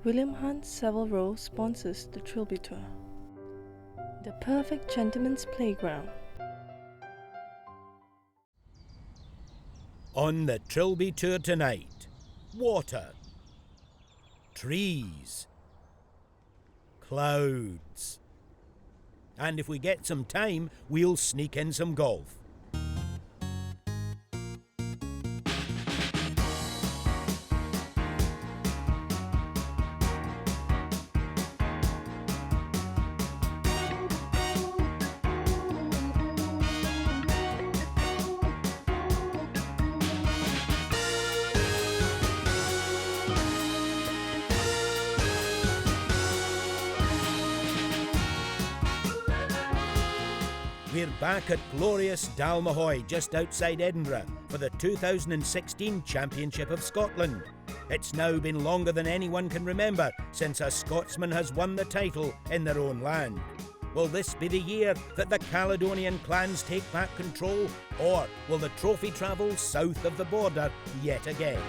William Hunt Savile Row sponsors the Trilby Tour, the perfect gentleman's playground. On the Trilby Tour tonight, water, trees, clouds. And if we get some time, we'll sneak in some golf. We're back at glorious Dalmahoy, just outside Edinburgh, for the 2016 Championship of Scotland. It's now been longer than anyone can remember since a Scotsman has won the title in their own land. Will this be the year that the Caledonian clans take back control, or will the trophy travel south of the border yet again?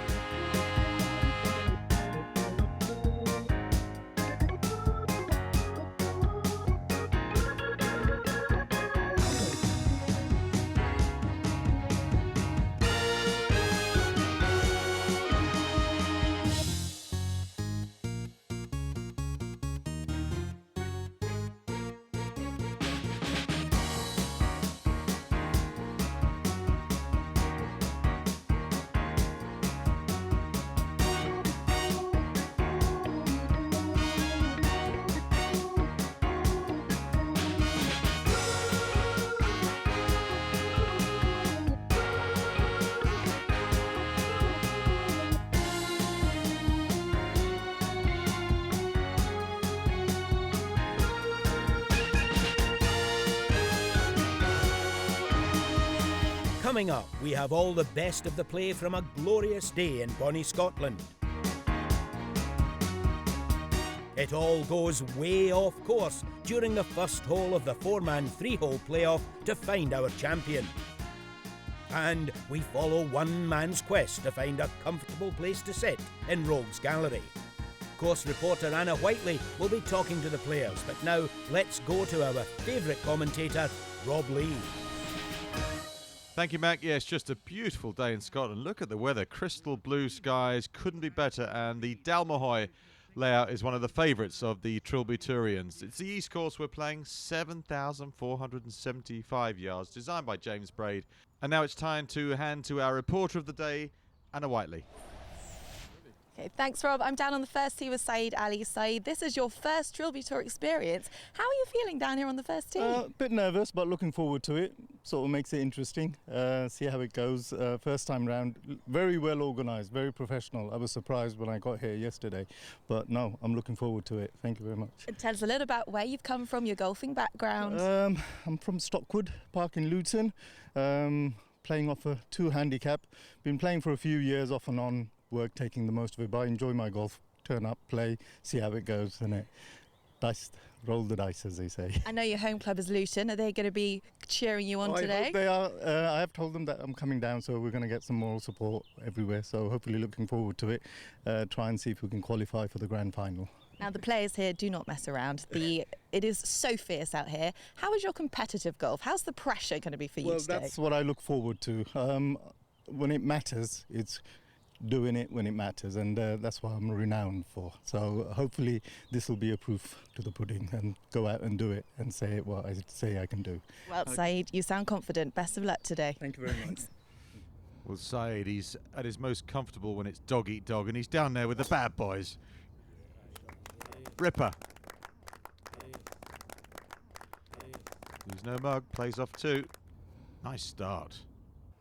Coming up, we have all the best of the play from a glorious day in bonnie Scotland. It all goes way off course during the first hole of the four-man three-hole playoff to find our champion. And we follow one man's quest to find a comfortable place to sit in Rogues Gallery. Course reporter Anna Whiteley will be talking to the players, but now let's go to our favourite commentator, Rob Lee. Thank you, Mac. Yes, just a beautiful day in Scotland. Look at the weather. Crystal blue skies. Couldn't be better. And the Dalmahoy layout is one of the favourites of the Trilby Tourians. It's the East Course we're playing, 7,475 yards, designed by James Braid. And now it's time to hand to our reporter of the day, Anna Whiteley. Okay, thanks, Rob. I'm down on the first tee with Saeed Ali. Saeed, this is your first Trilby Tour experience. How are you feeling down here on the first tee? A bit nervous, but looking forward to it. Sort of makes it interesting. See how it goes. First time round, very well organised, very professional. I was surprised when I got here yesterday, but no, I'm looking forward to it. Thank you very much. Tell us a little about where you've come from, your golfing background. I'm from Stockwood Park in Luton, playing off a 2 handicap. Been playing for a few years off and on. Work taking the most of it, but I enjoy my golf. Turn up, play, see how it goes, and roll the dice, as they say. I know your home club is Luton. Are they going to be cheering you on today? I hope they are. I have told them that I'm coming down, so we're going to get some moral support everywhere. So hopefully, looking forward to it. Try and see if we can qualify for the grand final. Now, the players here do not mess around. It is so fierce out here. How is your competitive golf? How's the pressure going to be for you today? Well, that's what I look forward to. When it matters, it's doing it when it matters, and that's what I'm renowned for. So hopefully this will be a proof to the pudding and go out and do it and say what I say I can do. Well, Saeed, you sound confident. Best of luck today. Thank you very much. Well, Saeed, he's at his most comfortable when it's dog eat dog, and he's down there with the bad boys. Ripper. Lose no mug, plays off 2. Nice start.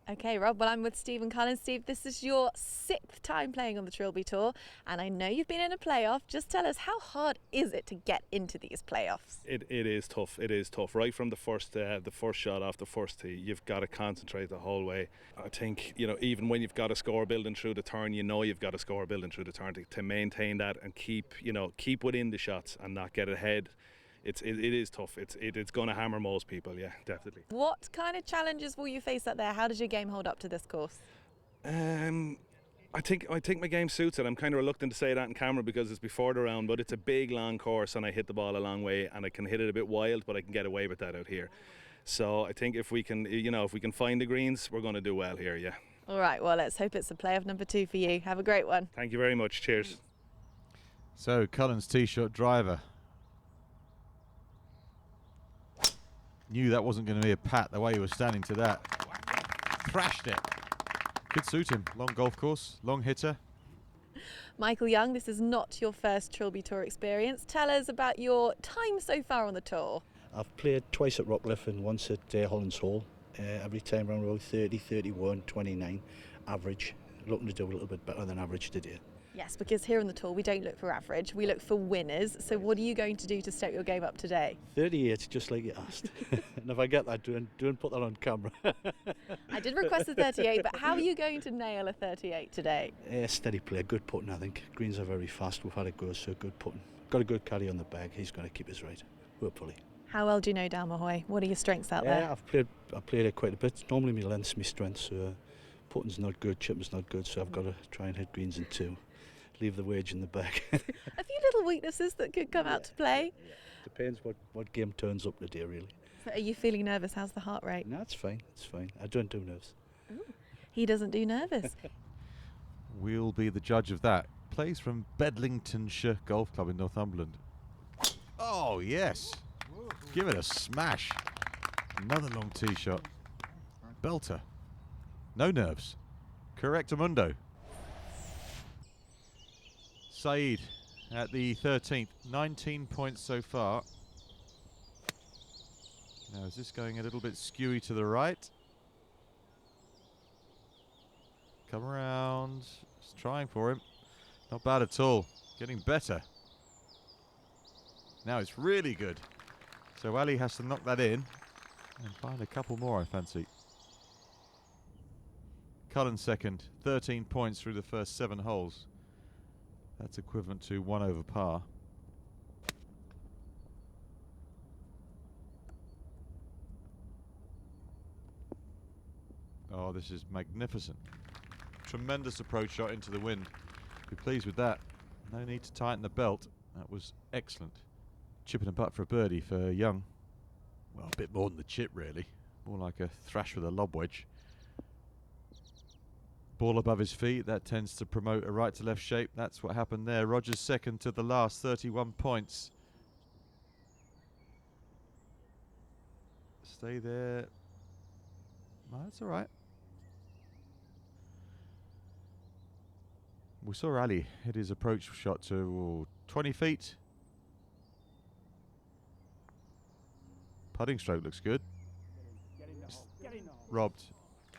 Okay, Rob, well, I'm with Steve and Colin. Steve, this is your 6th time playing on the Trilby Tour, and I know you've been in a playoff. Just tell us, how hard is it to get into these playoffs? It is tough. It is tough. Right from the first shot off the first tee, you've got to concentrate the whole way. I think, even when you've got a score building through the turn, you've got a score building through the turn to maintain that and keep within the shots and not get ahead. It is tough. It's going to hammer most people, yeah, definitely. What kind of challenges will you face out there? How does your game hold up to this course? I think my game suits it. I'm kind of reluctant to say that on camera because it's before the round, but it's a big long course and I hit the ball a long way and I can hit it a bit wild, but I can get away with that out here. So I think if we can find the greens, we're going to do well here, yeah. All right, well, let's hope it's a playoff number 2 for you. Have a great one. Thank you very much. Cheers. So Cullen's tee shot driver. Knew that wasn't going to be a pat the way he was standing to that. Thrashed it. Could suit him. Long golf course, long hitter. Michael Young, this is not your first Trilby Tour experience. Tell us about your time so far on the tour. I've played twice at Rockcliffe and once at Hollands Hall. Every time around road 30, 31, 29, average. Looking to do a little bit better than average today. Yes, because here on the tour we don't look for average, we look for winners. So what are you going to do to step your game up today? 38, just like you asked. And if I get that, don't put that on camera. I did request a 38, but how are you going to nail a 38 today? Steady play, good putting, I think. Greens are very fast, we've had it go, so good putting. Got a good caddy on the bag, he's going to keep us right, hopefully. How well do you know Dalmahoy? What are your strengths out there? I've played it quite a bit. Normally my length's my strength, so putting's not good, chipping's not good, so I've got to try and hit greens in 2. Leave the wage in the bag. A few little weaknesses that could come out to play. Depends what game turns up today, really. So are you feeling nervous? How's the heart rate? No, it's fine, it's fine. I don't do nerves. Ooh, he doesn't do nervous. We'll be the judge of that. Plays from Bedlingtonshire Golf Club in Northumberland. Oh, yes. Give it a smash. Another long tee shot. Belter. No nerves. Correctamundo. Saeed at the 13th. 19 points so far. Now, is this going a little bit skewy to the right? Come around. Just trying for him. Not bad at all. Getting better. Now it's really good. So Ali has to knock that in and find a couple more, I fancy. Cullen second. 13 points through the first 7 holes. That's equivalent to 1 over par. Oh, this is magnificent. Tremendous approach shot into the wind. Be pleased with that. No need to tighten the belt. That was excellent. Chip and a putt for a birdie for Young. Well, a bit more than the chip, really. More like a thrash with a lob wedge. Ball above his feet. That tends to promote a right to left shape. That's what happened there. Rogers second to the last, 31 points. Stay there. No, that's all right. We saw Ali hit his approach shot to 20 feet. Putting stroke looks good. Robbed.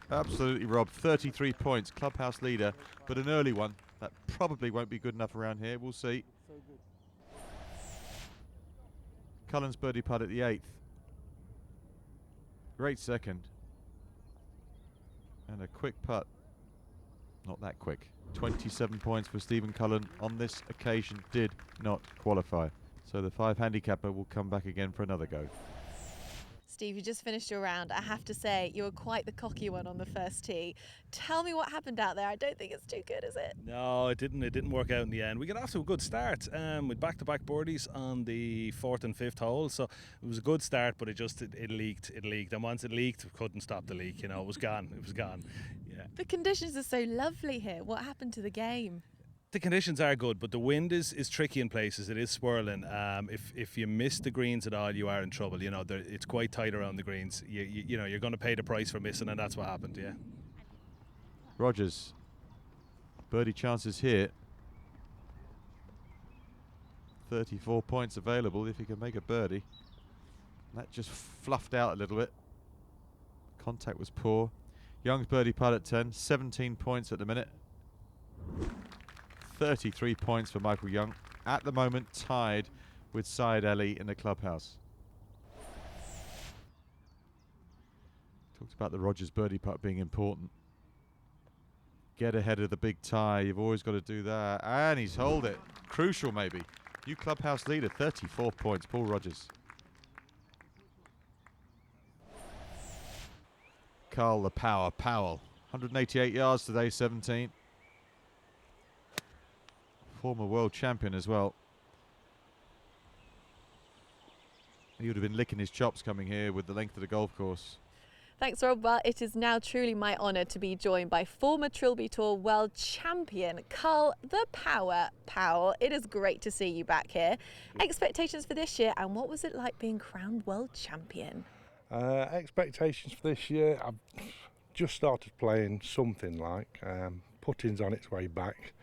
Absolutely robbed. 33 points. Clubhouse leader, but an early one. That probably won't be good enough around here. We'll see. Cullen's birdie putt at the 8th. Great second. And a quick putt. Not that quick. 27 points for Stephen Cullen on this occasion. Did not qualify. So the 5 handicapper will come back again for another go. Steve, you just finished your round. I have to say, you were quite the cocky one on the first tee. Tell me what happened out there. I don't think it's too good, is it? No, it didn't work out in the end. We got off to a good start with back-to-back birdies on the 4th and 5th hole. So it was a good start, but it leaked. And once it leaked, we couldn't stop the leak. You know, it was gone. Yeah. The conditions are so lovely here. What happened to the game? The conditions are good, but the wind is tricky in places. It is swirling. If you miss the greens at all, you are in trouble. You know, it's quite tight around the greens. You know, you're going to pay the price for missing, and that's what happened. Yeah. Rogers. Birdie chances here. 34 points available if he can make a birdie. That just fluffed out a little bit. Contact was poor. Young's birdie putt at 10. 17 points at the minute. 33 points for Michael Young. At the moment tied with Syed Ali in the clubhouse. Talked about the Rogers birdie putt being important. Get ahead of the big tie. You've always got to do that. And he's holed it. Crucial maybe. New clubhouse leader, 34 points, Paul Rogers. Carl the Power Powell. 188 yards today, 17. former world champion as well. He would have been licking his chops coming here with the length of the golf course. Thanks, Rob. Well, it is now truly my honour to be joined by former Trilby Tour world champion Carl the Power Powell. It is great to see you back here. Expectations for this year, and what was it like being crowned world champion? Expectations for this year, I've just started playing something like. Putting's on its way back,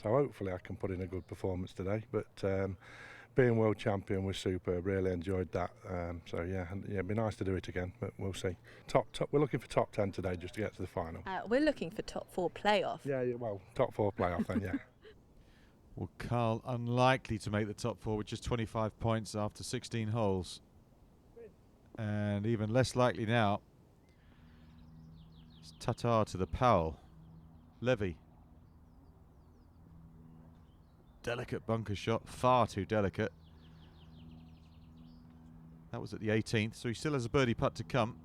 so hopefully I can put in a good performance today. But being world champion was superb, really enjoyed that. So yeah, it'd be nice to do it again, but we'll see. We're looking for top 10 today just to get to the final. We're looking for top 4 playoff. Yeah, well, top 4 playoff then, yeah. Well, Carl unlikely to make the top 4 with just 25 points after 16 holes. And even less likely now. It's Tatar to the Powell. Levy. Delicate bunker shot, far too delicate. That was at the 18th, so he still has a birdie putt to come.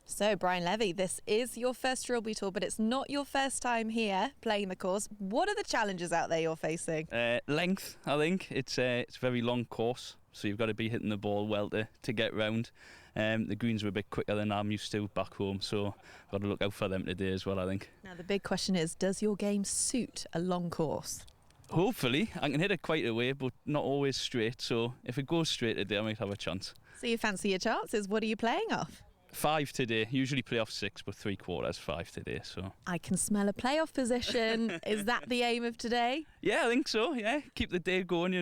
So, Brian Levy, this is your first Trilby Tour, but it's not your first time here playing the course. What are the challenges out there you're facing? Length, I think. It's a very long course, so you've got to be hitting the ball well to get round. The greens were a bit quicker than I'm used to back home, so I've got to look out for them today as well, I think. Now, the big question is, does your game suit a long course? Hopefully. I can hit it quite away, but not always straight, so if it goes straight today, I might have a chance. So you fancy your chances. What are you playing off? 5 today. Usually play off 6, but 3/4, 5 today. So I can smell a playoff position. Is that the aim of today? yeah, I think so. Yeah, keep the day going.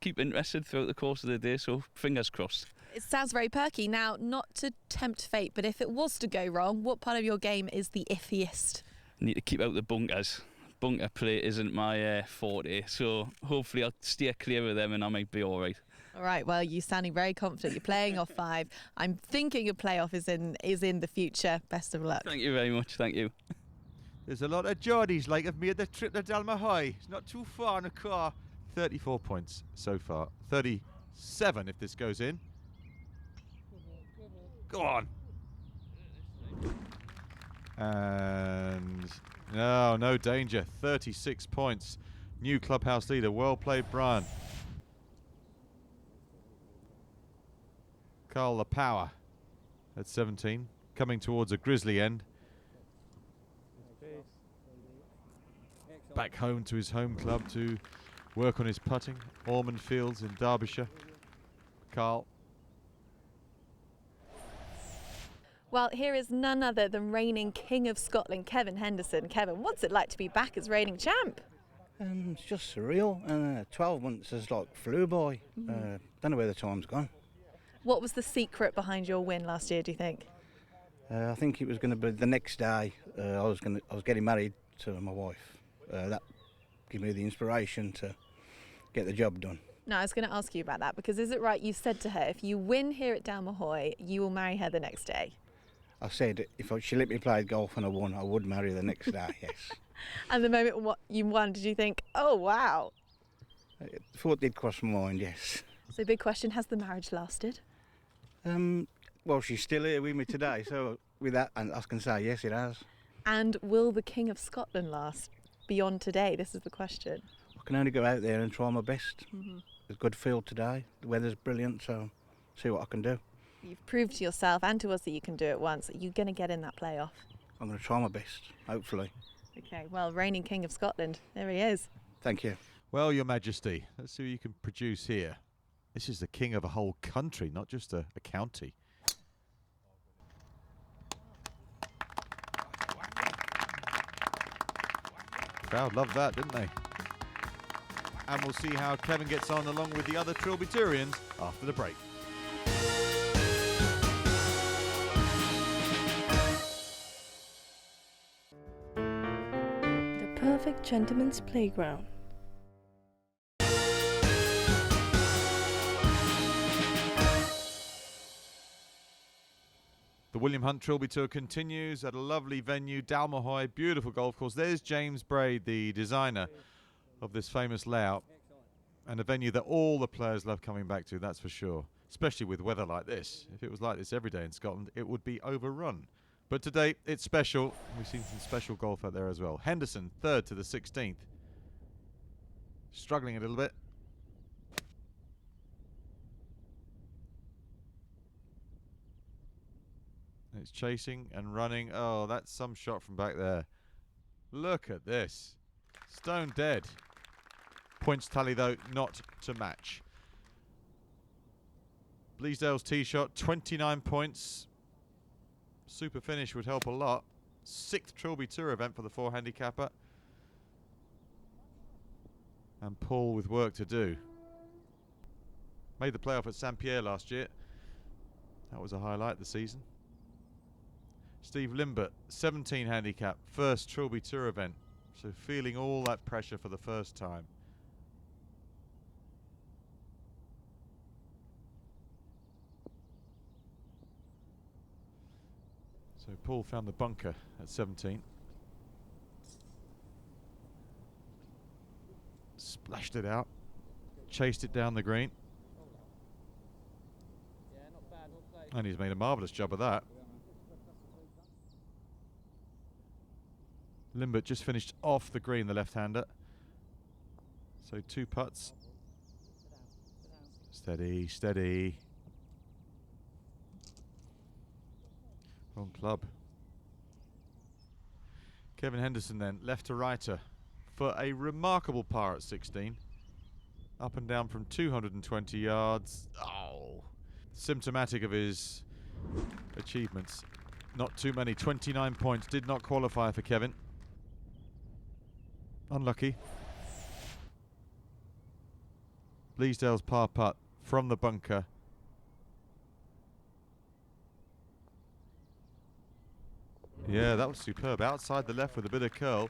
Keep interested throughout the course of the day. So fingers crossed. It sounds very perky. Now, not to tempt fate, but if it was to go wrong, what part of your game is the iffiest? I need to keep out the bunkers. Bunker play isn't my forte, so hopefully I'll steer clear of them and I might be all right. All right, well, you're sounding very confident. You're playing off 5. I'm thinking a playoff is in the future. Best of luck. Thank you very much. Thank you. There's a lot of Geordies like have made the trip to Dalmahoy. It's not too far in a car. 34 points so far. 37 if this goes in. Go on. And no danger. 36 points. New clubhouse leader. Well played, Brian. Carl the Power at 17, coming towards a grisly end. Back home to his home club to work on his putting. Ormond Fields in Derbyshire. Carl. Well, here is none other than reigning King of Scotland, Kevin Henderson. Kevin, what's it like to be back as reigning champ? It's just surreal. 12 months has like flew by. Don't know where the time's gone. What was the secret behind your win last year, do you think? I think it was going to be the next day. I was getting married to my wife. That gave me the inspiration to get the job done. No, I was going to ask you about that, because is it right you said to her, if you win here at Dalmahoy, you will marry her the next day? I said if she let me play golf and I won, I would marry her the next day, yes. And the moment you won, did you think, oh, wow? The thought did cross my mind, yes. So big question, has the marriage lasted? Well, she's still here with me today, so with that, and I can say yes, it has. And will the King of Scotland last beyond today? This is the question. I can only go out there and try my best. There's a good field today. The weather's brilliant, so see what I can do. You've proved to yourself and to us that you can do it once. You're going to get in that playoff. I'm going to try my best, hopefully. Okay, well, reigning King of Scotland, there he is. Thank you. Well, Your Majesty, let's see what you can produce here. This is the king of a whole country, not just a county. Crowd loved that, didn't they? And we'll see how Kevin gets on along with the other Trilby Turians after the break. The perfect gentleman's playground. The William Hunt Trilby Tour continues at a lovely venue, Dalmahoy, beautiful golf course. There's James Braid, the designer of this famous layout, and a venue that all the players love coming back to, that's for sure, especially with weather like this. If it was like this every day in Scotland, it would be overrun. But today, it's special. We've seen some special golf out there as well. Henderson, 3rd to the 16th. Struggling a little bit. It's chasing and running. Oh, that's some shot from back there. Look at this. Stone dead. Points tally, though, not to match. Bleasdale's tee shot, 29 points. Super finish would help a lot. 6th Trilby Tour event for the 4-handicapper. And Paul with work to do. Made the playoff at St Pierre last year. That was a highlight of the season. Steve Limbert, 17 handicap, 1st Trilby Tour event. So feeling all that pressure for the first time. So Paul found the bunker at 17. Splashed it out. Chased it down the green. And he's made a marvellous job of that. Limbert just finished off the green, the left-hander. So 2 putts. Steady, steady. Wrong club. Kevin Henderson then, left to righter, for a remarkable par at 16. Up and down from 220 yards. Oh, symptomatic of his achievements. Not too many, 29 points, did not qualify for Kevin. Unlucky. Bleasdale's par putt from the bunker. Yeah, that was superb. Outside the left with a bit of curl.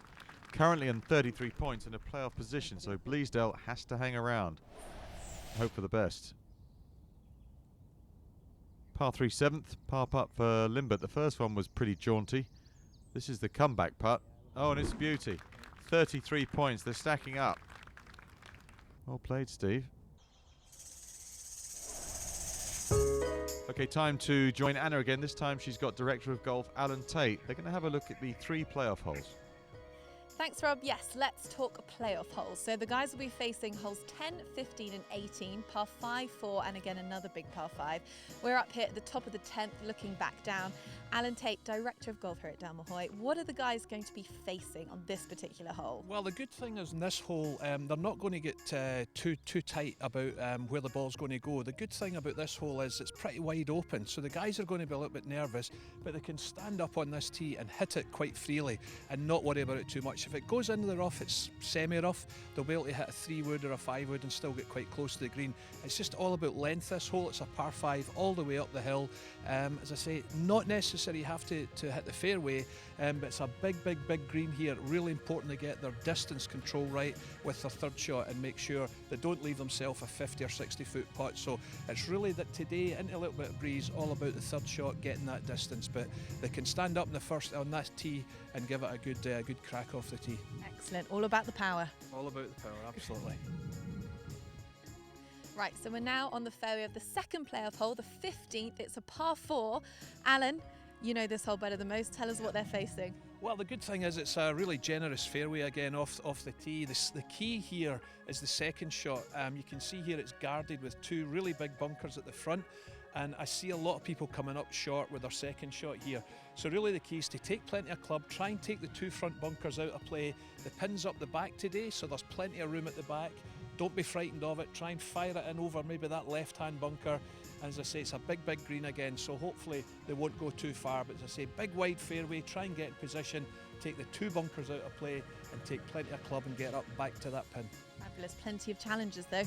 Currently on 33 points in a playoff position, so Bleasdale has to hang around. Hope for the best. Par 3 7th, par putt for Limbert. The first one was pretty jaunty. This is the comeback putt. Oh, and it's a beauty. 33 points, they're stacking up. Well played, Steve. Okay, time to join Anna again. This time she's got Director of Golf Alan Tate. They're going to have a look at the 3 playoff holes. Thanks, Rob. Yes, let's talk playoff holes. So the guys will be facing holes 10, 15 and 18, par 5, 4 and again another big par 5. We're up here at the top of the 10th looking back down. Alan Tate, Director of Golf here at Dalmahoy. What are the guys going to be facing on this particular hole? Well, the good thing is in this hole, they're not going to get too tight about where the ball's going to go. The good thing about this hole is it's pretty wide open, so the guys are going to be a little bit nervous, but they can stand up on this tee and hit it quite freely and not worry about it too much. If it goes into the rough, it's semi-rough. They'll be able to hit a 3-wood or a 5-wood and still get quite close to the green. It's just all about length, this hole. It's a par 5 all the way up the hill. As I say, not necessary you have to hit the fairway, but it's a big green here. Really important to get their distance control right with their third shot and make sure they don't leave themselves a 50 or 60 foot putt. So it's really that today, into a little bit of breeze, all about the third shot, getting that distance. But they can stand up in the first on that tee and give it a good crack off the tee. Excellent. All about the power. All about the power, absolutely. Right, so we're now on the fairway of the second playoff hole, the 15th. It's a par 4. Alan, you know this hole better than most. Tell us what they're facing. Well, the good thing is it's a really generous fairway again off the tee. The key here is the second shot. You can see here it's guarded with 2 really big bunkers at the front. And I see a lot of people coming up short with their second shot here. So really the key is to take plenty of club, try and take the 2 front bunkers out of play. The pin's up the back today, so there's plenty of room at the back. Don't be frightened of it. Try and fire it in over maybe that left-hand bunker. And as I say, it's a big green again, so hopefully they won't go too far. But as I say, big wide fairway, try and get in position, take the 2 bunkers out of play and take plenty of club and get up back to that pin. Fabulous. Plenty of challenges though.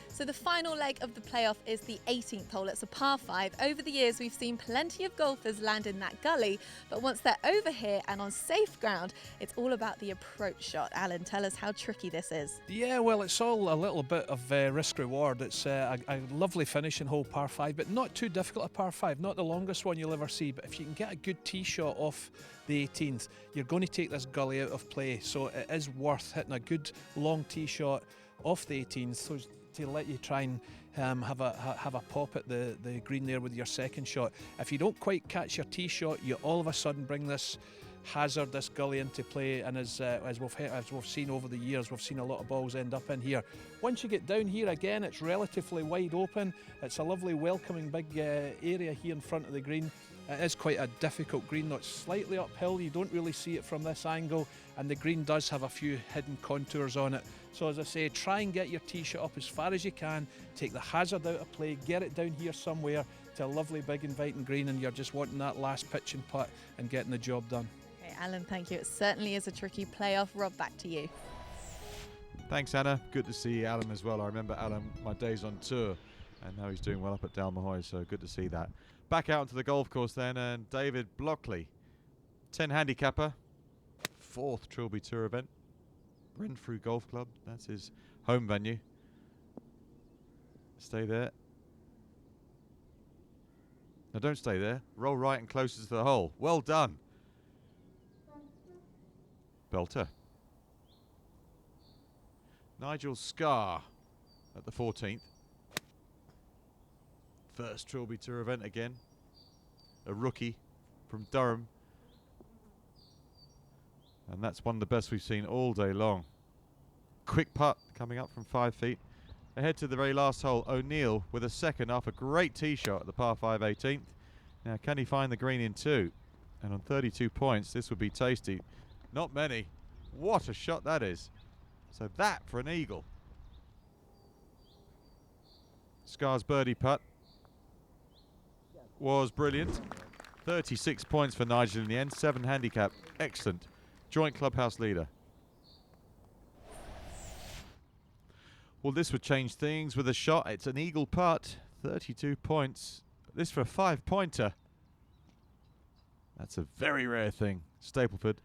So the final leg of the playoff is the 18th hole. It's a par 5. Over the years, we've seen plenty of golfers land in that gully, but once they're over here and on safe ground, it's all about the approach shot. Alan, tell us how tricky this is. Yeah, well, it's all a little bit of risk-reward. It's a lovely finishing hole, par 5, but not too difficult a par 5, not the longest one you'll ever see, but if you can get a good tee shot off the 18th, you're going to take this gully out of play, so it is worth hitting a good long tee shot off the 18th, so to let you try and have a pop at the green there with your second shot. If you don't quite catch your tee shot, you all of a sudden bring this hazard this gully into play, and as we've seen over the years, we've seen a lot of balls end up in here. Once you get down here again, it's relatively wide open. It's a lovely welcoming big area here in front of the green. It is quite a difficult green, though it's slightly uphill. You don't really see it from this angle, and the green does have a few hidden contours on it. So as I say, try and get your tee shot up as far as you can, take the hazard out of play, get it down here somewhere to a lovely big inviting green, and you're just wanting that last pitch and putt and getting the job done. Okay, Alan, thank you. It certainly is a tricky playoff. Rob, back to you. Thanks, Anna. Good to see Alan as well. I remember Alan my days on tour, and now he's doing well up at Dalmahoy, so good to see that. Back out onto the golf course then, and David Blockley, 10 handicapper, 4th Trilby Tour event, Renfrew Golf Club, that's his home venue. Stay there. No, don't stay there. Roll right and closest to the hole. Well done. Belter. Nigel Scarr at the 14th. First Trilby Tour event again. A rookie from Durham. And that's one of the best we've seen all day long. Quick putt coming up from 5 feet. Ahead to the very last hole, O'Neill with a second off a great tee shot at the par 5 18th. Now can he find the green in 2? And on 32 points, this would be tasty. Not many. What a shot that is. So that for an eagle. Scar's birdie putt was brilliant. 36 points for Nigel in the end, 7 handicap. Excellent. Joint clubhouse leader. Well, this would change things with a shot. It's an eagle putt, 32 points. This for a 5-pointer. That's a very rare thing. Stapleford.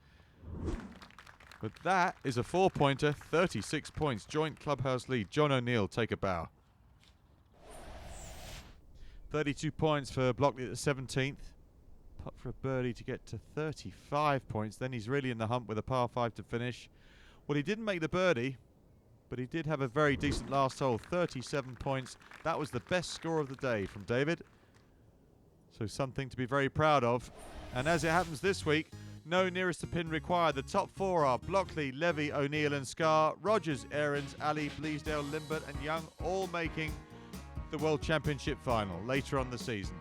But that is a 4-pointer, 36 points. Joint clubhouse lead. John O'Neill, take a bow. 32 points for Blockley at the 17th. Putt for a birdie to get to 35 points. Then he's really in the hunt with a par 5 to finish. Well, he didn't make the birdie, but he did have a very decent last hole. 37 points. That was the best score of the day from David. So something to be very proud of. And as it happens this week, no nearest to pin required. The top 4 are Blockley, Levy, O'Neill and Scarr, Rogers, Aarons, Ali, Bleasdale, Limbert and Young, all making the World Championship final later on the season.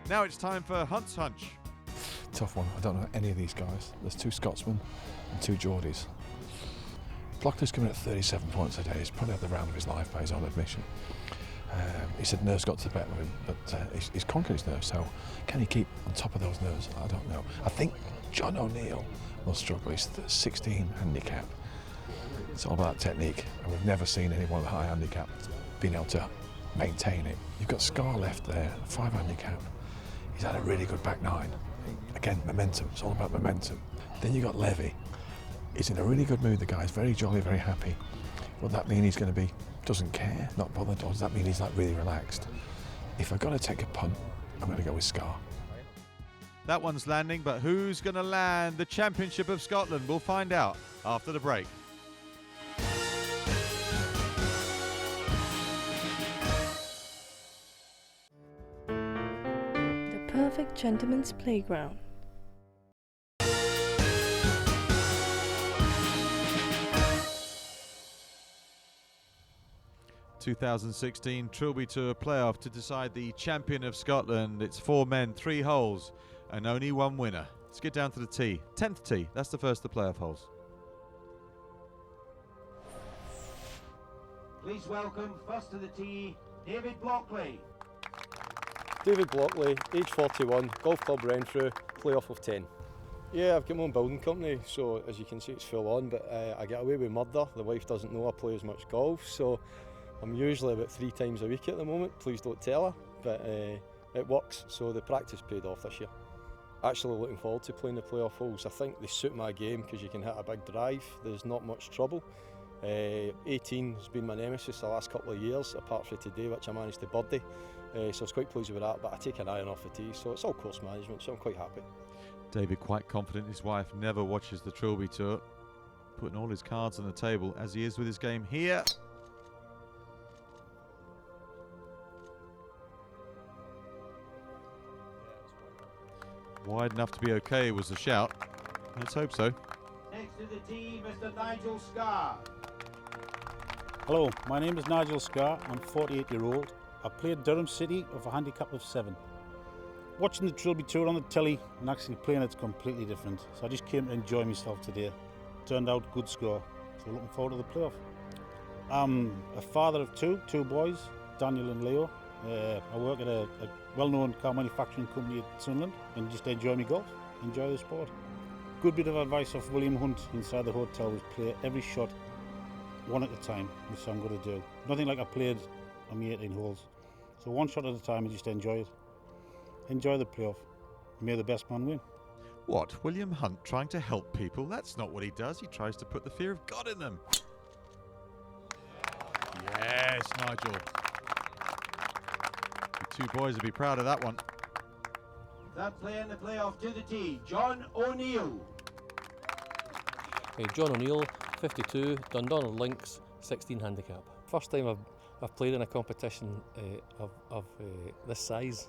Now it's time for Hunt's Hunch. Tough one. I don't know any of these guys. There's 2 Scotsmen and 2 Geordies. Blockley's coming at 37 points a day. He's probably had the round of his life by his own admission. He said nerves got to the better of him, but he's conquered his nerves, so can he keep on top of those nerves? I don't know. I think John O'Neill will struggle. He's 16 handicap. It's all about technique, and we've never seen anyone with a high handicap being able to maintain it. You've got Scarr left there, 5 handicap. He's had a really good back 9. Again, momentum. It's all about momentum. Then you've got Levy. He's in a really good mood, the guy's very jolly, very happy. Will that mean he's going to be, doesn't care, not bothered, or does that mean he's like really relaxed? If I've got to take a punt, I'm going to go with Scarr. That one's landing, but who's going to land the Championship of Scotland? We'll find out after the break. The perfect gentleman's playground. 2016 Trilby Tour playoff to decide the champion of Scotland. It's 4 men, 3 holes, and only 1 winner. Let's get down to the tee. 10th tee. That's the first of the playoff holes. Please welcome first to the tee, David Blockley. David Blockley, age 41, Golf Club Renfrew, playoff of 10. Yeah, I've got my own building company, so as you can see it's full on, but I get away with murder. The wife doesn't know I play as much golf, so I'm usually about 3 times a week at the moment. Please don't tell her, but it works, so the practice paid off this year. Actually looking forward to playing the playoff holes. I think they suit my game because you can hit a big drive, there's not much trouble. 18 has been my nemesis the last couple of years, apart from today, which I managed to birdie. So I was quite pleased with that, but I take an iron off the tee, so it's all course management, so I'm quite happy. David quite confident his wife never watches the Trilby Tour, putting all his cards on the table as he is with his game here. Wide enough to be okay was the shout. Let's hope so. Next to the tee, Mr. Nigel Scarr. Hello, my name is Nigel Scarr. I'm 48-year-old. I played Durham City with a handicap of 7. Watching the Trilby Tour on the telly and actually playing it's completely different. So I just came to enjoy myself today. Turned out good score. So looking forward to the playoff. I'm a father of two boys, Daniel and Leo. I work at a well-known car manufacturing company at Sunderland and just enjoy my golf, enjoy the sport. Good bit of advice off William Hunt inside the hotel was play every shot one at a time, which I'm going to do. Nothing like I played on my 18 holes. So one shot at a time and just enjoy it. Enjoy the playoff. May the best man win. What? William Hunt trying to help people? That's not what he does. He tries to put the fear of God in them. Yes, Nigel. The two boys will be proud of that one. Third play in the playoff to the tee, John O'Neill. Hey, John O'Neill, 52, Dundonald Links, 16 handicap. First time I've played in a competition of this size.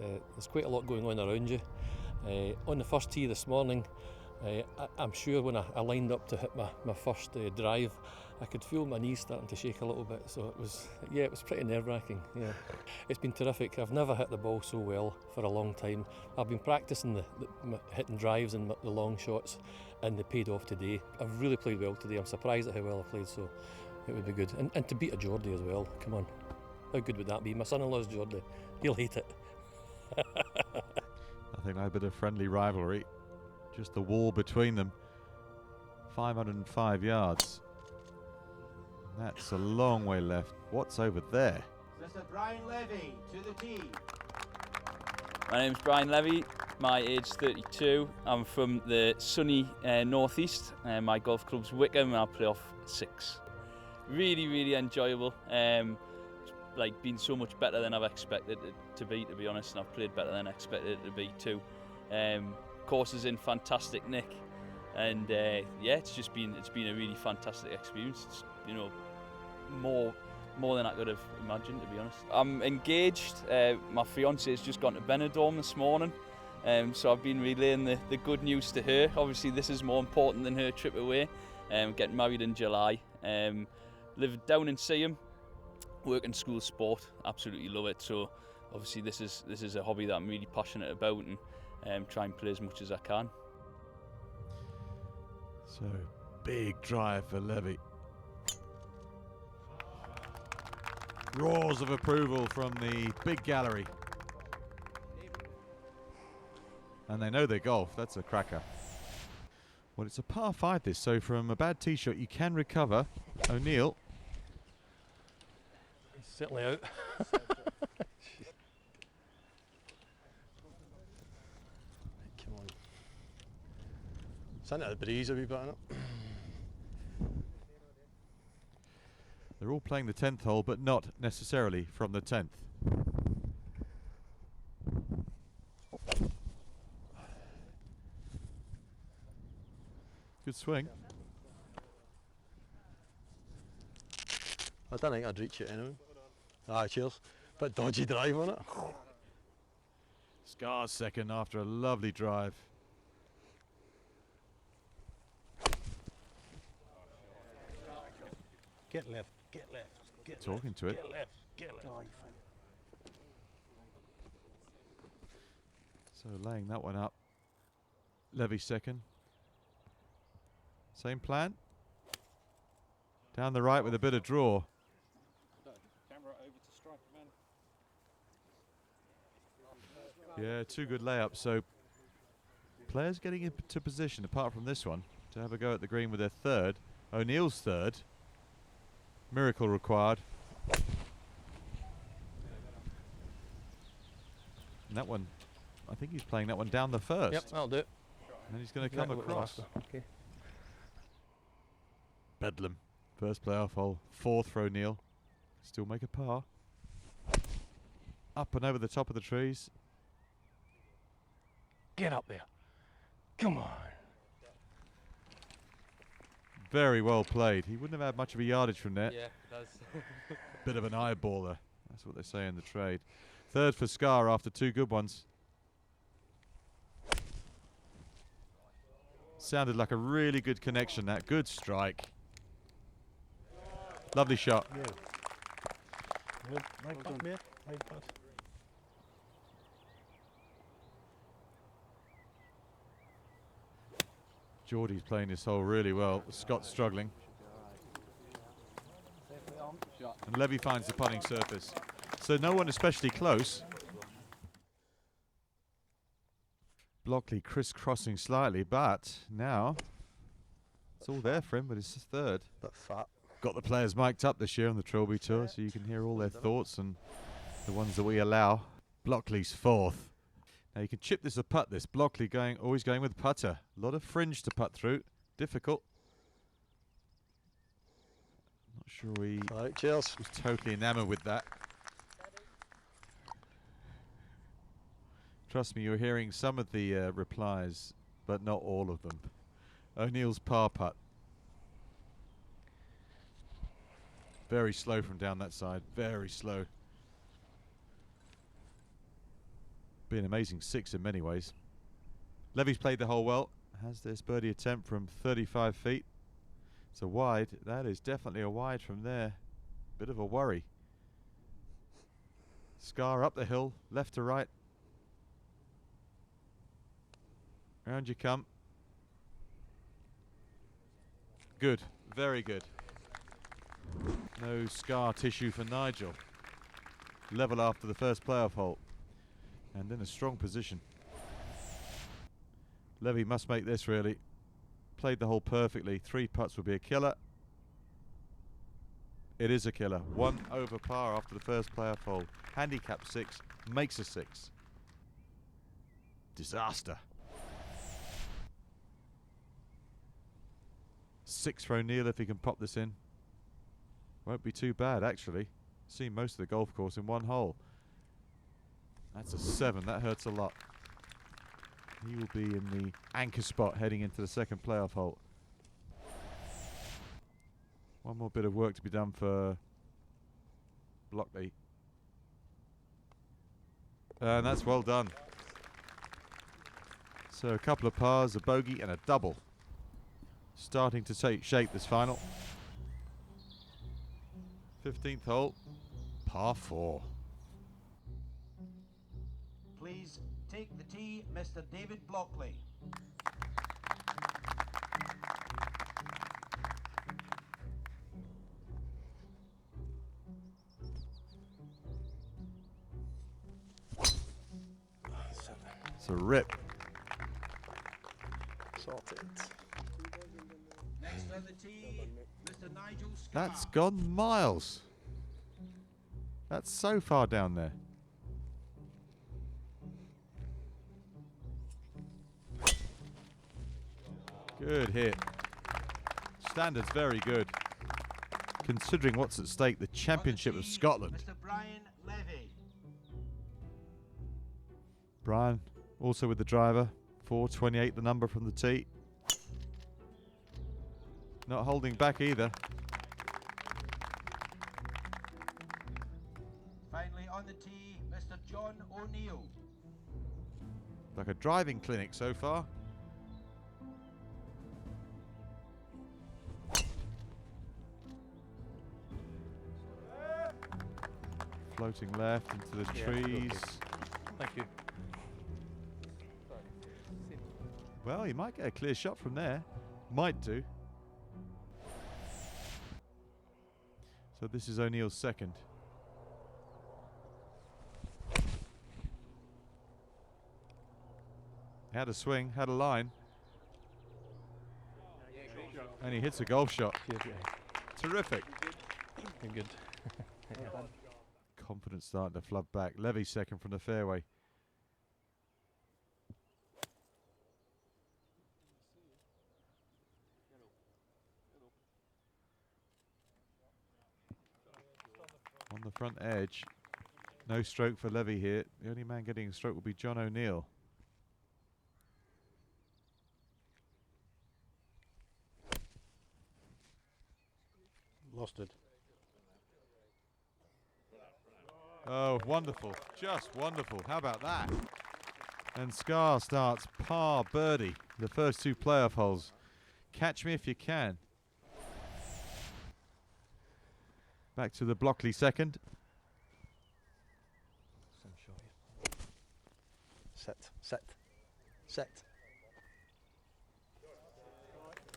There's quite a lot going on around you. On the first tee this morning, I'm sure when I lined up to hit my first drive, I could feel my knees starting to shake a little bit, so it was pretty nerve-wracking. Yeah. It's been terrific. I've never hit the ball so well for a long time. I've been practicing hitting drives and the long shots, and they paid off today. I've really played well today. I'm surprised at how well I played, so it would be good. And to beat a Geordie as well, come on. How good would that be? My son-in-law's Geordie. He'll hate it. Nothing like a bit of friendly rivalry. Just the wall between them. 505 yards. That's a long way left. What's over there? Mr. Brian Levy to the tee. My name's Brian Levy. My age 32. I'm from the sunny northeast. My golf club's Wickham and I play off 6. Really, really enjoyable. Been so much better than I've expected it to be honest, and I've played better than I expected it to be too. Course is in fantastic nick, and it's been a really fantastic experience. It's, more than I could have imagined, to be honest. I'm engaged. My fiance has just gone to Benidorm this morning, so I've been relaying the good news to her. Obviously, this is more important than her trip away. Getting married in July. Live down in Seaham. Work in school sport, absolutely love it. So obviously this is a hobby that I'm really passionate about, and try and play as much as I can. So big drive for Levy. Roars of approval from the big gallery. And they know their golf. That's a cracker. Well, it's a par 5 this, so from a bad tee shot you can recover. O'Neill. Certainly out. Come on. Send it at the breeze a wee bit, innit? They're all playing the 10th hole, but not necessarily from the 10th. Good swing. I don't think I'd reach it anyway. Ah, cheers. Bit dodgy drive on it. Scar's second after a lovely drive. Get left, get left, get Talking left, to it. Get left, get left. So laying that one up. Levy second. Same plan. Down the right with a bit of draw. Yeah, 2 good layups. So players getting into position, apart from this one, to have a go at the green with their third. O'Neill's third. Miracle required. And that one, I think he's playing that one down the first. Yep, that'll do it. And he's going to come across. Okay. Bedlam. First playoff hole. 4th for O'Neill. Still make a par. Up and over the top of the trees. Get up there. Come on. Very well played. He wouldn't have had much of a yardage from there. Yeah, it does. Bit of an eyeballer. That's what they say in the trade. 3rd for Scar after 2 good ones. Sounded like a really good connection, that. Good strike. Lovely shot. Yeah. Good. Nice putt, mate. Nice putt. Geordie's playing this hole really well. Scott's struggling. And Levy finds the putting surface. So no one especially close. Blockley crisscrossing slightly, but now it's all there for him, but it's his third. Bit fat. Got the players mic'd up this year on the Trilby Tour, so you can hear all their thoughts and the ones that we allow. Blockley's fourth. Now you can chip this a putt, this. Blockley always going with putter. A lot of fringe to putt through. Difficult. Not sure he was totally enamoured with that. Trust me, you're hearing some of the replies, but not all of them. O'Neill's par putt. Very slow from down that side. Very slow. Be an amazing six in many ways. Levy's played the hole well. Has this birdie attempt from 35 feet. It's a wide. That is definitely a wide from there. Bit of a worry. Scar up the hill, left to right. Round you come. Good, very good. No scar tissue for Nigel. Level after the first playoff hole. And in a strong position. Levy must make this really. Played the hole perfectly. 3 putts will be a killer. It is a killer. 1 over par after the first playoff hole. Handicap 6, makes a 6. Disaster. 6 for O'Neill if he can pop this in. Won't be too bad actually. Seen most of the golf course in 1 hole. That's a 7, that hurts a lot. He will be in the anchor spot heading into the second playoff hole. 1 more bit of work to be done for Blockley. And that's well done. So a couple of pars, a bogey and a double. Starting to take shape this final. 15th hole, par 4. Please take the tee, Mr. David Blockley. It's a rip. Sorted. Next on the tee, Mr. Nigel Scar. That's gone miles. That's so far down there. Good hit. Standards very good. Considering what's at stake, the Championship of Scotland. Mr. Brian Levy. Brian also with the driver. 428 the number from the tee. Not holding back either. Finally on the tee, Mr. John O'Neill. Like a driving clinic so far. Floating left into the trees. Thank you. Well, he might get a clear shot from there. Might do. So this is O'Neill's second. Had a swing, had a line. And he hits a golf shot. Terrific. You're good. Confidence starting to flood back. Levy second from the fairway. On the front edge. No stroke for Levy here. The only man getting a stroke will be John O'Neill. Lost it. Oh, wonderful. Just wonderful. How about that? And Scar starts par birdie, the first two playoff holes. Catch me if you can. Back to the Blockley second. Set.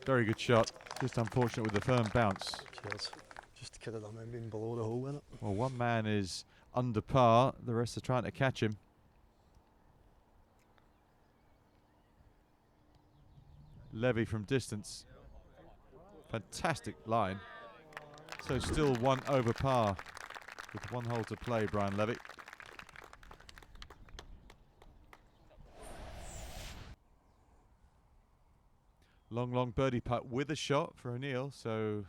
Very good shot. Just unfortunate with the firm bounce. Cheers. Just could have done maybe below the hole, innit? Well, one man is under par. The rest are trying to catch him. Levy from distance. Fantastic line. So still one over par with one hole to play, Brian Levy. Long birdie putt with a shot for O'Neill. So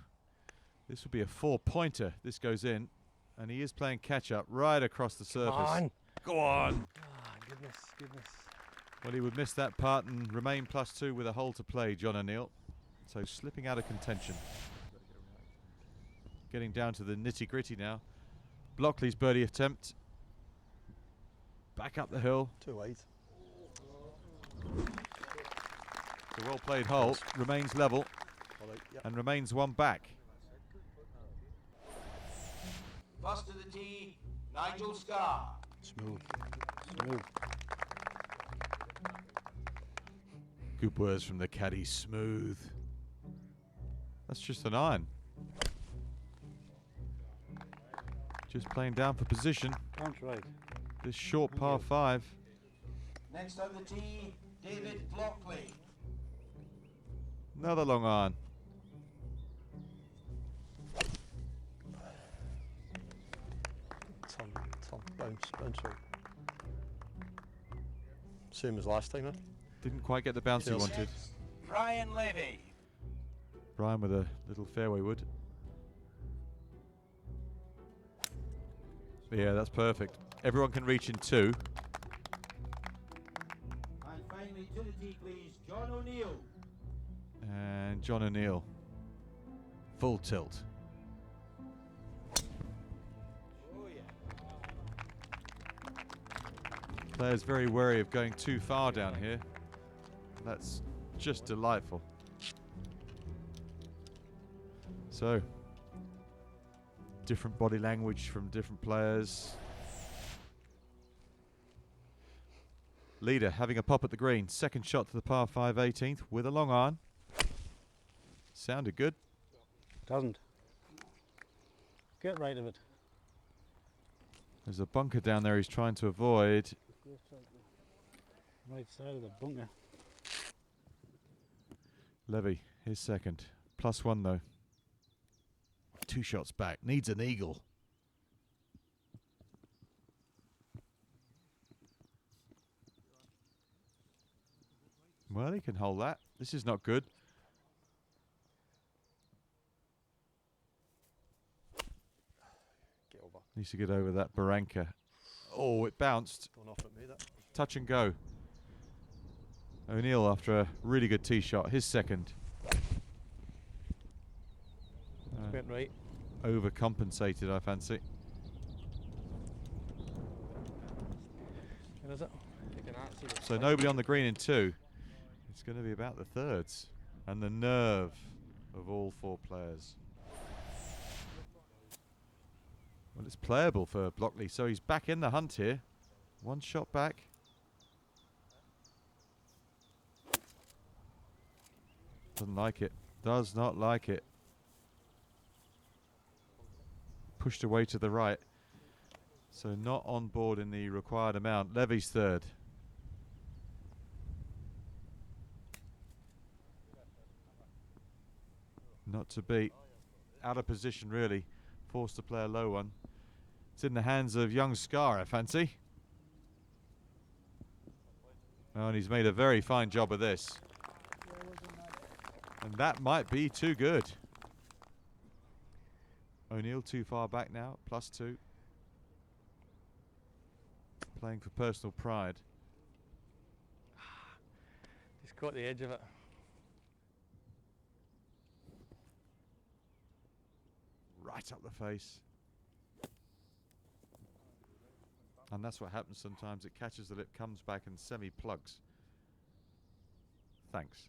this will be a 4-pointer. This goes in. And he is playing catch-up right across the surface. Go on. Ah, goodness. Well, he would miss that putt and remain +2 with a hole to play, John O'Neill. So slipping out of contention. Getting down to the nitty-gritty now. Blockley's birdie attempt. Back up the hill. Too wide. The well-played hole remains level and remains one back. First to the tee, Nigel Scar. Smooth. Good words from the caddy, smooth. That's just an iron. Just playing down for position. That's right. This short par 5. Next on the tee, David Blockley. Another long iron. Bounce out. Same as last time, huh? Didn't quite get the bounce he wanted. Brian Levy. Brian with a little fairway wood. Yeah, that's perfect. Everyone can reach in 2. And finally to the tee, please, John O'Neill. And John O'Neill. Full tilt. Oh yeah. Players very wary of going too far down here. That's just delightful. So, different body language from different players. Leader having a pop at the green. Second shot to the par 5 18th with a long iron. Sounded good. Doesn't. Get right of it. There's a bunker down there he's trying to avoid. Right side of the bunker. Levy, his second. +1 though. 2 shots back. Needs an eagle. Well, he can hold that. This is not good. Get over. Needs to get over that barranca. Oh, it bounced. Going off at me, that. Touch and go. O'Neill after a really good tee shot. His second. Went right. Overcompensated, I fancy. Where is it? So nobody on the green in 2. It's going to be about the thirds. And the nerve of all 4 players. Well, it's playable for Blockley, so he's back in the hunt here. 1 shot back. Doesn't like it. Does not like it. Pushed away to the right. So not on board in the required amount. Levy's third. Not to beat. Out of position, really. Forced to play a low one. It's in the hands of young Scar, I fancy. Oh, and he's made a very fine job of this. And that might be too good. O'Neill too far back now, +2. Playing for personal pride. He's got the edge of it. Right up the face. And that's what happens sometimes. It catches the lip, comes back and semi-plugs. Thanks.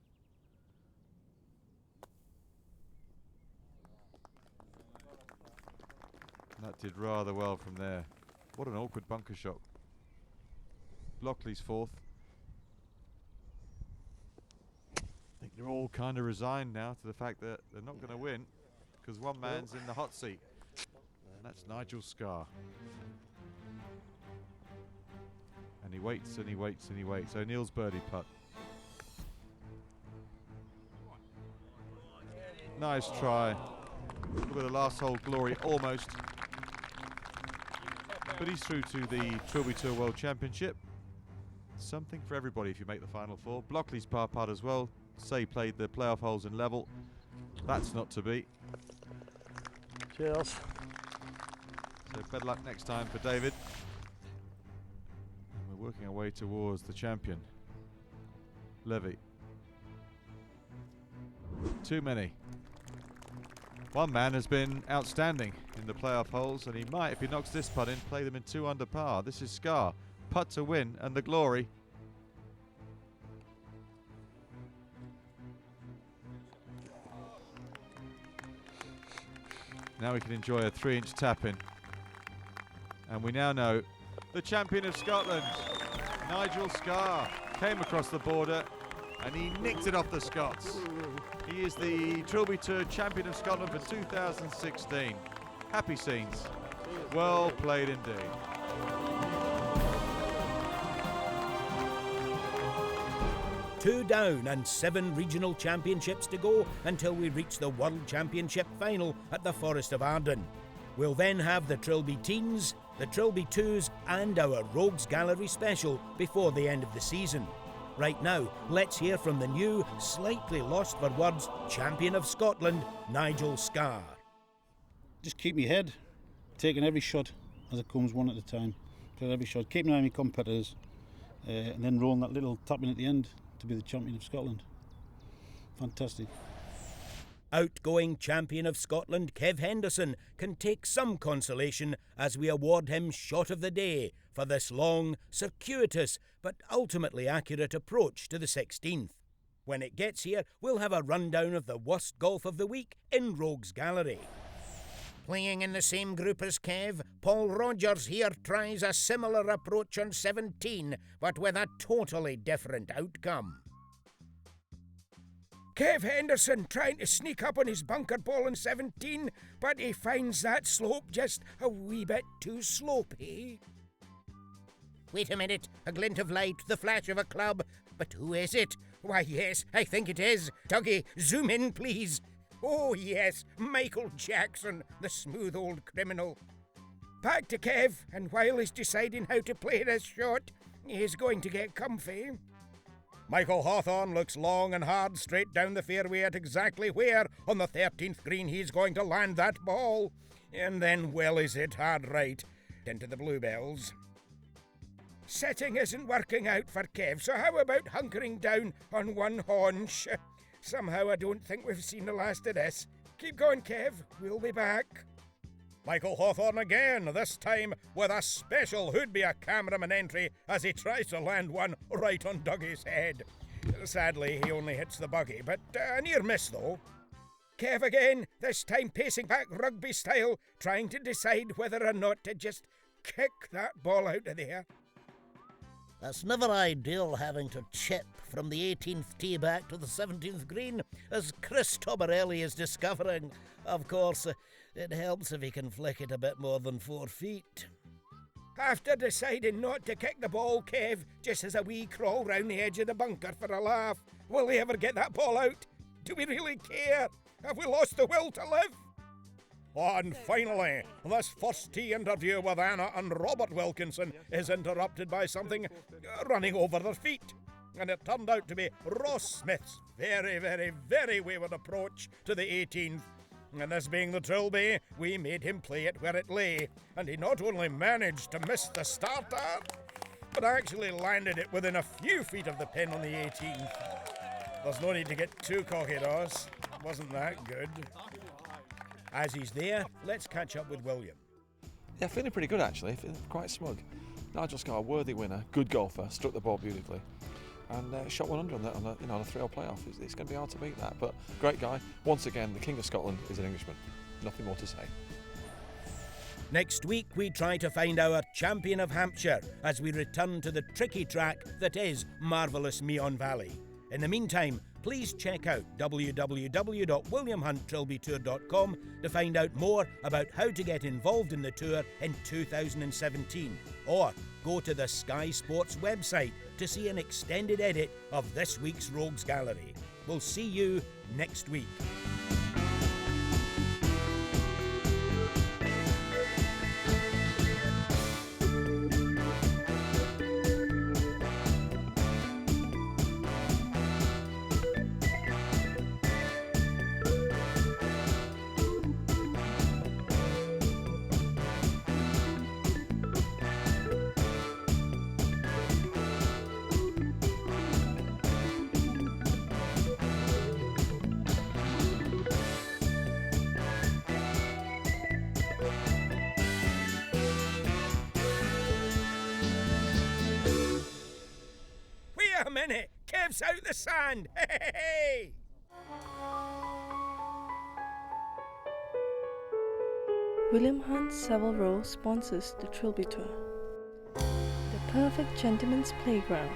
That did rather well from there. What an awkward bunker shot. Lockley's fourth. I think they're all kind of resigned now to the fact that they're not going to win because one man's in the hot seat. And that's Nigel Scarr. And he waits and he waits and he waits. O'Neill's birdie putt. Nice try. Look at the last hole glory almost. But he's through to the Trilby Tour World Championship. Something for everybody if you make the final four. Blockley's par putt as well. Say played the playoff holes in level. That's not to be. Cheers. So better luck next time for David. And we're working our way towards the champion, Levy. Too many. One man has been outstanding in the playoff holes, and he might, if he knocks this putt in, play them in 2 under par. This is Scarr. Putt to win, and the glory. Now we can enjoy a 3-inch tap in. And we now know the champion of Scotland, Nigel Scarr, came across the border and he nicked it off the Scots. He is the Trilby Tour champion of Scotland for 2016. Happy scenes. Well played indeed. Two down and 7 regional championships to go until we reach the World Championship final at the Forest of Arden. We'll then have the Trilby Teens, the Trilby Twos and our Rogues Gallery special before the end of the season. Right now, let's hear from the new, slightly lost for words, champion of Scotland, Nigel Scarr. Just keep my head, taking every shot as it comes one at a time. Play every shot, keeping an eye on my competitors, and then rolling that little tap in at the end to be the champion of Scotland. Fantastic. Outgoing champion of Scotland, Kev Henderson, can take some consolation as we award him Shot of the Day for this long, circuitous, but ultimately accurate approach to the 16th. When it gets here, we'll have a rundown of the worst golf of the week in Rogues Gallery. Playing in the same group as Kev, Paul Rogers here tries a similar approach on 17, but with a totally different outcome. Kev Henderson trying to sneak up on his bunker ball on 17, but he finds that slope just a wee bit too slopey. Wait a minute, a glint of light, the flash of a club. But who is it? Why, yes, I think it is. Dougie, zoom in, please. Oh, yes, Michael Jackson, the smooth old criminal. Back to Kev, and while he's deciding how to play this shot, he's going to get comfy. Michael Hawthorne looks long and hard straight down the fairway at exactly where on the 13th green he's going to land that ball. And then, well, is it hard right into the bluebells. Setting isn't working out for Kev, so how about hunkering down on one haunch? Somehow I don't think we've seen the last of this. Keep going, Kev. We'll be back. Michael Hawthorne again, this time with a special who'd-be-a cameraman entry as he tries to land one right on Dougie's head. Sadly, he only hits the buggy, but a near miss though. Kev again, this time pacing back rugby style, trying to decide whether or not to just kick that ball out of there. It's never ideal having to chip from the 18th tee back to the 17th green, as Chris Tobarelli is discovering. Of course, it helps if he can flick it a bit more than 4 feet. After deciding not to kick the ball, Kev just has a wee crawl round the edge of the bunker for a laugh. Will he ever get that ball out? Do we really care? Have we lost the will to live? And finally, this first tee interview with Anna and Robert Wilkinson is interrupted by something running over their feet. And it turned out to be Ross Smith's very, very, very wayward approach to the 18th. And this being the Trilby, we made him play it where it lay. And he not only managed to miss the starter, but actually landed it within a few feet of the pin on the 18th. There's no need to get too cocky, Ross. Wasn't that good? As he's there, let's catch up with William. Yeah, feeling pretty good actually, feeling quite smug. Nigel Scott, a worthy winner, good golfer, struck the ball beautifully, and shot 100 on a 3-hole playoff. It's going to be hard to beat that, but great guy. Once again, the King of Scotland is an Englishman. Nothing more to say. Next week, we try to find our champion of Hampshire as we return to the tricky track that is Marvellous Meon Valley. In the meantime, please check out www.williamhunttrilbytour.com to find out more about how to get involved in the tour in 2017. Or go to the Sky Sports website to see an extended edit of this week's Rogues Gallery. We'll see you next week. A minute! Kev's out the sand! Hey! William Hunt Savile Row sponsors the Trilby Tour. The perfect gentleman's playground.